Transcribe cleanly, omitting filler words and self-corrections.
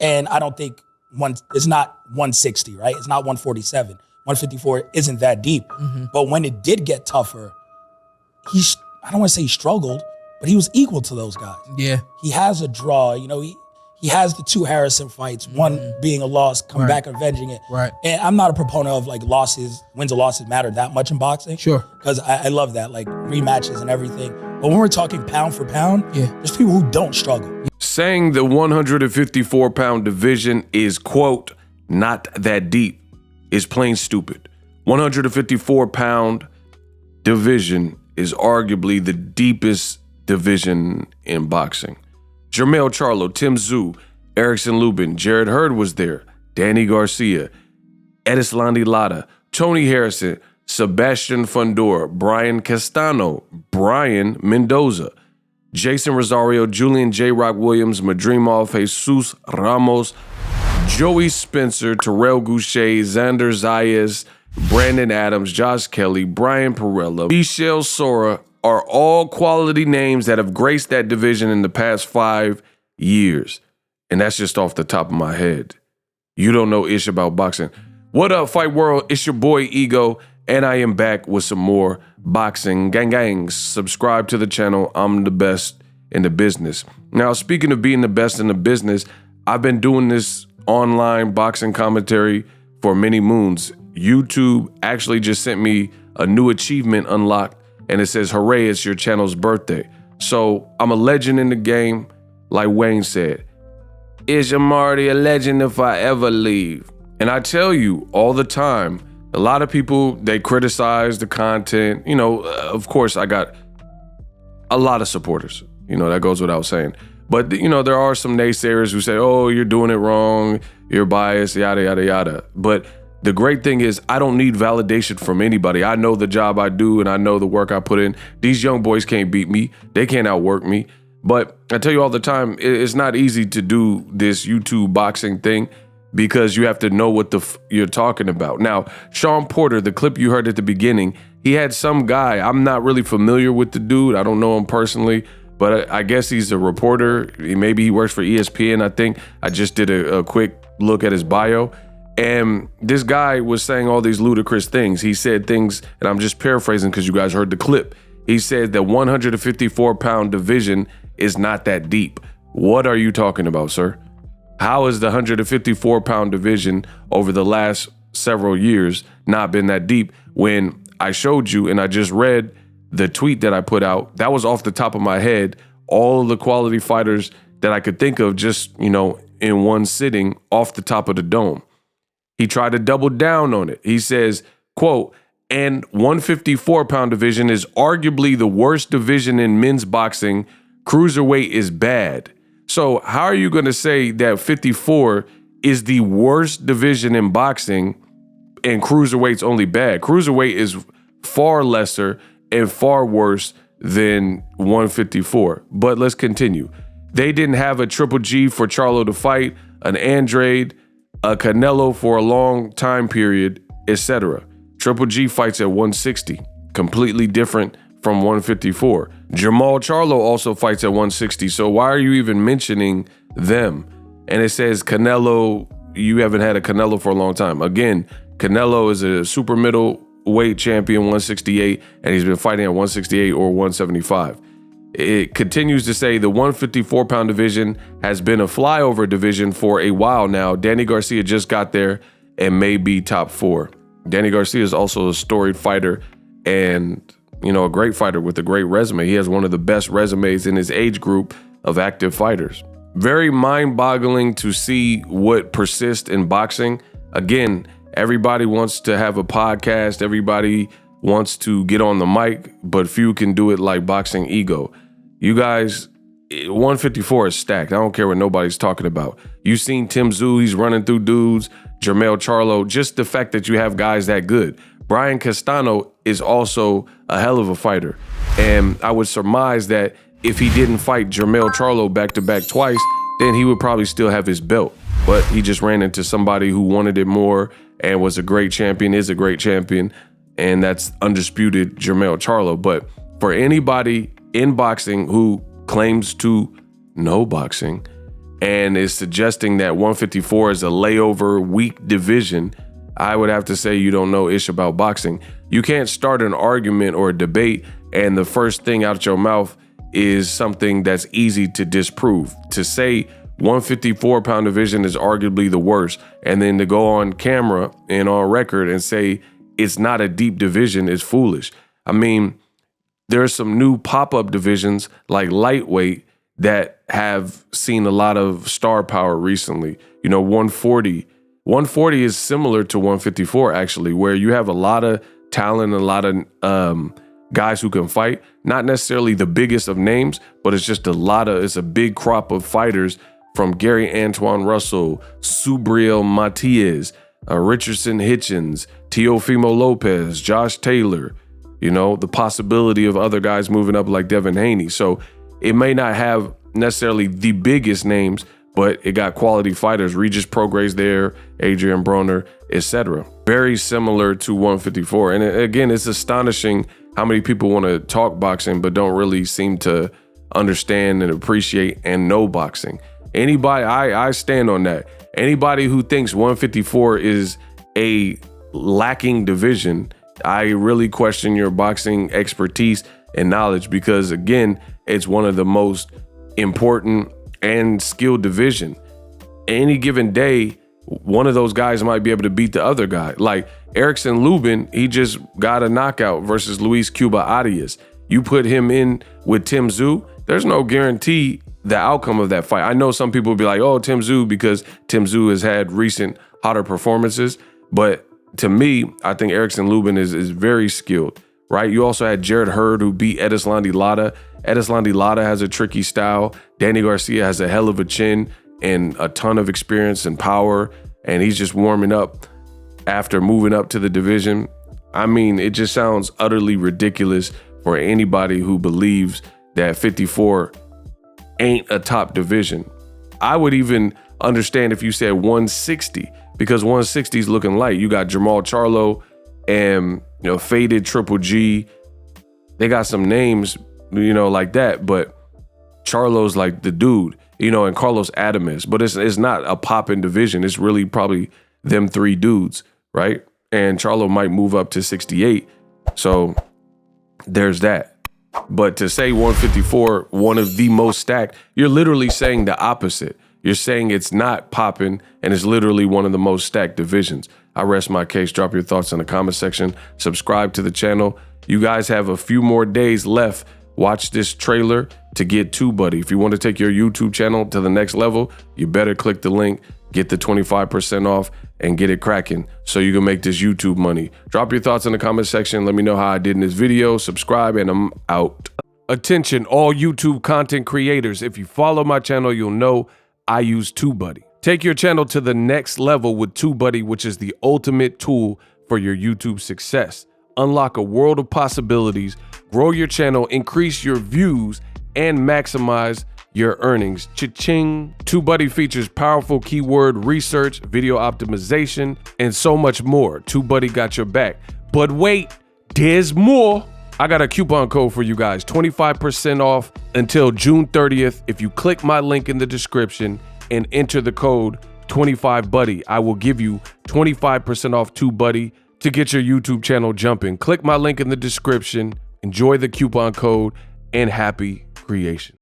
And I don't think it's not 160, right? It's not 147. 154 isn't that deep. But when it did get tougher, I don't want to say he struggled, but he was equal to those guys. Yeah. He has a draw, he has the 2 Harrison fights, one being a loss, come back avenging it. Right. And I'm not a proponent of like wins or losses matter that much in boxing. Sure. Because I love that, like rematches and everything. But when we're talking pound for pound, there's people who don't struggle. Saying the 154-pound division is, quote, not that deep is plain stupid. 154-pound division is arguably the deepest division in boxing. Jermell Charlo, Tim Tszyu, Erickson Lubin, Jared Hurd was there, Danny Garcia, Edislandi Lara, Tony Harrison, Sebastian Fundora, Brian Castano, Brian Mendoza, Jason Rosario, Julian J. Rock Williams, Madrimov, Jesus Ramos, Joey Spencer, Terrell Goucher, Xander Zayas, Brandon Adams, Josh Kelly, Brian Perella, Michelle Sora are all quality names that have graced that division in the past 5 years. And that's just off the top of my head. You don't know ish about boxing. What up, Fight World? It's your boy Ego, and I am back with some more boxing gangs. Subscribe to the channel. I'm the best in the business. Now, speaking of being the best in the business, I've been doing this online boxing commentary for many moons. YouTube actually just sent me a new achievement unlocked, and it says, hooray, it's your channel's birthday. So I'm a legend in the game, like Wayne said. Is Marty a legend if I ever leave? And I tell you all the time, a lot of people, they criticize the content. Of course, I got a lot of supporters. That goes without saying. But, there are some naysayers who say, oh, you're doing it wrong, you're biased, yada, yada, yada. But the great thing is I don't need validation from anybody. I know the job I do and I know the work I put in. These young boys can't beat me. They can't outwork me. But I tell you all the time, it's not easy to do this YouTube boxing thing because you have to know what you're talking about. Now, Sean Porter, the clip you heard at the beginning, he had some guy. I'm not really familiar with the dude. I don't know him personally, but I guess he's a reporter. Maybe he works for ESPN, I think. I just did a quick look at his bio. And this guy was saying all these ludicrous things. He said things, and I'm just paraphrasing because you guys heard the clip. He said that 154-pound division is not that deep. What are you talking about, sir? How has the 154-pound division over the last several years not been that deep when I showed you and I just read the tweet that I put out? That was off the top of my head. All of the quality fighters that I could think of just, in one sitting off the top of the dome. He tried to double down on it. He says, quote, and 154-pound division is arguably the worst division in men's boxing. Cruiserweight is bad. So how are you going to say that 54 is the worst division in boxing and cruiserweight's only bad? Cruiserweight is far lesser and far worse than 154. But let's continue. They didn't have a Triple G for Charlo to fight, an Andrade, a Canelo for a long time period, etc. Triple G fights at 160, completely different from 154. Jermall Charlo also fights at 160, so why are you even mentioning them? And it says Canelo, you haven't had a Canelo for a long time. Again, Canelo is a super middleweight champion, 168, and he's been fighting at 168 or 175. It continues to say the 154-pound division has been a flyover division for a while now. Danny Garcia just got there and may be top 4. Danny Garcia is also a storied fighter and, a great fighter with a great resume. He has one of the best resumes in his age group of active fighters. Very mind-boggling to see what persists in boxing. Again, everybody wants to have a podcast. Everybody wants to get on the mic, but few can do it like Boxing Ego. You guys, 154 is stacked. I don't care what nobody's talking about. You've seen Tim Tszyu, he's running through dudes. Jermell Charlo, just the fact that you have guys that good. Brian Castano is also a hell of a fighter. And I would surmise that if he didn't fight Jermell Charlo back-to-back twice, then he would probably still have his belt. But he just ran into somebody who wanted it more and was a great champion, is a great champion. And that's undisputed Jermell Charlo. But for anybody in boxing who claims to know boxing, and is suggesting that 154 is a layover weak division, I would have to say you don't know ish about boxing. You can't start an argument or a debate and the first thing out your mouth is something that's easy to disprove. To say 154-pound division is arguably the worst, and then to go on camera and on record and say it's not a deep division is foolish. I mean, there's some new pop-up divisions like lightweight that have seen a lot of star power recently. 140 is similar to 154 actually, where you have a lot of talent, a lot of guys who can fight. Not necessarily the biggest of names, but it's a big crop of fighters from Gary Antoine Russell, Subriel Matias, Richardson Hitchens, Teofimo Lopez, Josh Taylor, the possibility of other guys moving up like Devin Haney. So it may not have necessarily the biggest names, but it got quality fighters. Regis Prograis there, Adrian Broner, etc. Very similar to 154. And again, it's astonishing how many people want to talk boxing, but don't really seem to understand and appreciate and know boxing. Anybody, I stand on that. Anybody who thinks 154 is a lacking division, I really question your boxing expertise and knowledge, because again, it's one of the most important and skilled division. Any given day, one of those guys might be able to beat the other guy. Like Erickson Lubin, he just got a knockout versus Luis Cuba Arias. You put him in with Tim Tszyu, there's no guarantee the outcome of that fight. I know some people will be like, oh, Tim Tszyu, because Tim Tszyu has had recent hotter performances. But to me, I think Erickson Lubin is very skilled, right? You also had Jared Hurd, who beat Edeslandi Lara. Edeslandi Lara has a tricky style. Danny Garcia has a hell of a chin and a ton of experience and power, and he's just warming up after moving up to the division. I mean, it just sounds utterly ridiculous for anybody who believes that 54 ain't a top division. I would even understand if you said 160, because 160 is looking light. You got Jamal Charlo and faded Triple G. They got some names, like that, but Charlo's like the dude, and Carlos Adames. But it's not a popping division. It's really probably them three dudes, right? And Charlo might move up to 68. So there's that. But to say 154, one of the most stacked, you're literally saying the opposite. You're saying it's not popping and it's literally one of the most stacked divisions. I rest my case. Drop your thoughts in the comment section. Subscribe to the channel. You guys have a few more days left. Watch this trailer to get TubeBuddy. If you want to take your YouTube channel to the next level, you better click the link, get the 25% off, and get it cracking so you can make this YouTube money. Drop your thoughts in the comment section. Let me know how I did in this video. Subscribe, and I'm out. Attention, all YouTube content creators. If you follow my channel, you'll know I use TubeBuddy. Take your channel to the next level with TubeBuddy, which is the ultimate tool for your YouTube success. Unlock a world of possibilities, grow your channel, increase your views, and maximize your earnings. Cha-ching. TubeBuddy features powerful keyword research, video optimization, and so much more. TubeBuddy got your back. But wait, there's more. I got a coupon code for you guys, 25% off until June 30th. If you click my link in the description and enter the code 25buddy, I will give you 25% off TubeBuddy to get your YouTube channel jumping. Click my link in the description, enjoy the coupon code, and happy creation.